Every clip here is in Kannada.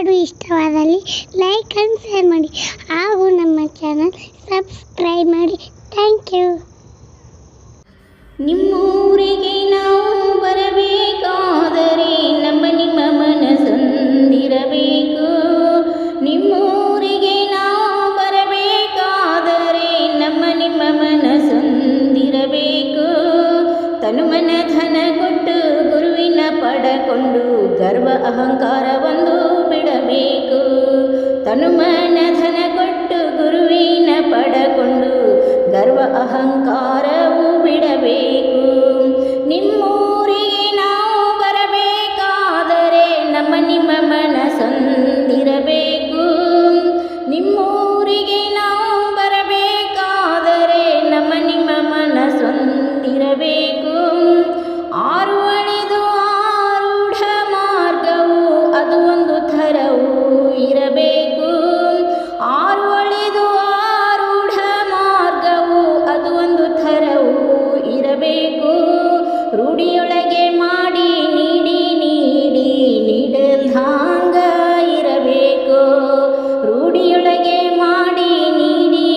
ಹಾಡು ಇಷ್ಟವಾದಲ್ಲಿ ಲೈಕ್ ಆ್ಯಂಡ್ ಶೇರ್ ಮಾಡಿ ಹಾಗೂ ನಮ್ಮ ಚಾನಲ್ ಸಬ್ಸ್ಕ್ರೈಬ್ ಮಾಡಿ. Thank you. ನಿಮ್ಮೂರಿಗೆ ನಾವು ಬರಬೇಕಾದರೆ ನಿಮ್ಮ ಮನಸ್ಸೊಂದಿರಬೇಕು. ನಿಮ್ಮೂರಿಗೆ ನಾವು ಬರಬೇಕಾದರೆ ನಿಮ್ಮ ಮನಸ್ಸೊಂದಿರಬೇಕು. ತನುಮನ ಧನ ಕೊಟ್ಟು ಗುರುವಿನ ಪಡಕೊಂಡು ಗರ್ವ ಅಹಂಕಾರವೊಂದು ಬಿಡಬೇಕು. ತನುಮನ ಧನ ಕೊಟ್ಟು ಗುರುವಿನ ಪಡಕೊಂಡು ಗರ್ವ ಅಹಂಕಾರವು ಬಿಡಬೇಕು. ನಿಮ್ಮೂರಿಗೆ ನಾವು ಬರಬೇಕಾದರೆ ನಿಮ್ಮ ಮನಸ್ಸೊಂದಿರಬೇಕು. ನಿಮ್ಮೂರಿಗೆ ನಾವು ಬರಬೇಕಾದರೆ ನಿಮ್ಮ ಮನಸ್ಸೊಂದಿರಬೇಕು. ಆರು ಅಳೆದು ಆರೂಢ ಮಾರ್ಗವು ಅದು ಒಂದು ಥರವೂ ಇರಬೇಕು. ಆರು ಅಳೆದು ಆರೂಢ ಮಾರ್ಗವು ಅದು ಒಂದು ಥರವೂ ಇರಬೇಕು. ರೂಢಿಯೊಳಗೆ ಮಾಡಿ ನೀಡಿ ನೀಡಲ್ಹಾಂಗ ಇರಬೇಕು. ರೂಢಿಯೊಳಗೆ ಮಾಡಿ ನೀಡಿ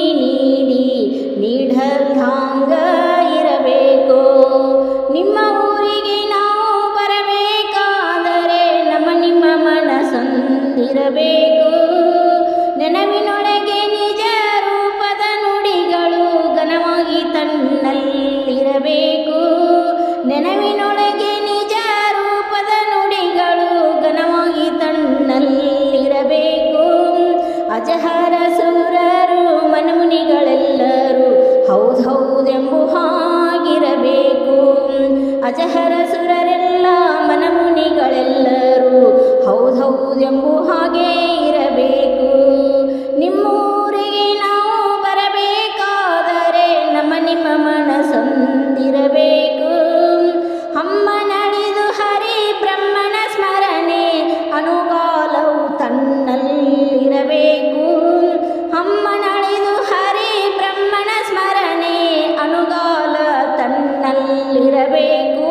ನೀಡಲ್ಹಾಂಗ ಇರಬೇಕು. ನಿಮ್ಮ ಊರಿಗೆ ನಾವು ಬರಬೇಕಾದರೆ ನಿಮ್ಮ ಮನಸ್ಸೊಂದಿರಬೇಕು. ನೆನವಿನೊಳಗೆ ನಿಜ ರೂಪದ ನುಡಿಗಳು ಘನವಾಗಿ ತನ್ನಲ್ಲಿರಬೇಕು. ನೆನವಿನೊಳಗೆ ನಿಜ ರೂಪದ ನುಡಿಗಳು ಘನವಾಗಿ ತನ್ನಲ್ಲಿರಬೇಕು. ಅಜಹರ ಸುರರು ಮನಮುನಿಗಳೆಲ್ಲರೂ ಹೌದೆಂಬು ಹಾಗಿರಬೇಕು. ಅಜಹರ ಸುರರೆಲ್ಲ ಮನಮುನಿಗಳೆಲ್ಲರೂ ಹೌದೆಂಬು ಹಾಗೆ ಇರಬೇಕು. ನಿಮ್ಮೂರಿಗೆ ನಾವು ಬರಬೇಕಾದರೆ ನಿಮ್ಮ ಮನಸ್ಸೊಂದಿರಬೇಕು. ಹಮ್ಮನಳಿದು ಹರಿ ಬ್ರಹ್ಮನ ಸ್ಮರಣೆ ಅನುಗಾಲವು ತನ್ನಲ್ಲಿರಬೇಕು. ಹಮ್ಮನಳಿದು ಹರಿ ಬ್ರಹ್ಮನ ಸ್ಮರಣೆ ಅನುಗಾಲ ತನ್ನಲ್ಲಿರಬೇಕು.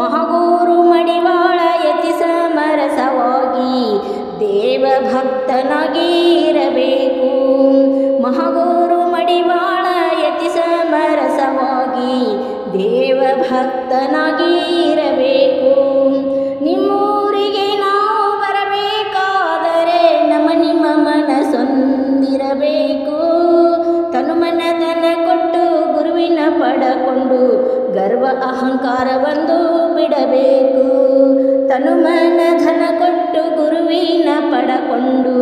ಮಹಾಗುರು ಮಡಿವಾಳ ಯತಿ ಸಮರಸವಾಗಿ ದೇವಭಕ್ತನಾಗಿ ಇರಬೇಕು. ಮಹಾಗುರು ಮಡಿವಾಳ ಯತಿ ಸಮರಸವಾಗಿ ದೇವಭಕ್ತನಾಗಿ ಇರಬೇಕು. ನಿಮ್ಮೂರಿಗೆ ನಾವು ಬರಬೇಕಾದರೆ ನಿಮ್ಮ ಮನಸ್ಸೊಂದಿರಬೇಕು. ತನುಮನದನ ಕೊಟ್ಟು ಗುರುವಿನ ಪಡಕೊಂಡು ಗರ್ವ ಅಹಂಕಾರವೊಂದು ಬಿಡಬೇಕು. ತನುಮನ ಧನ ಕೊಟ್ಟು ಗುರುವಿನ ಪಡಕೊಂಡು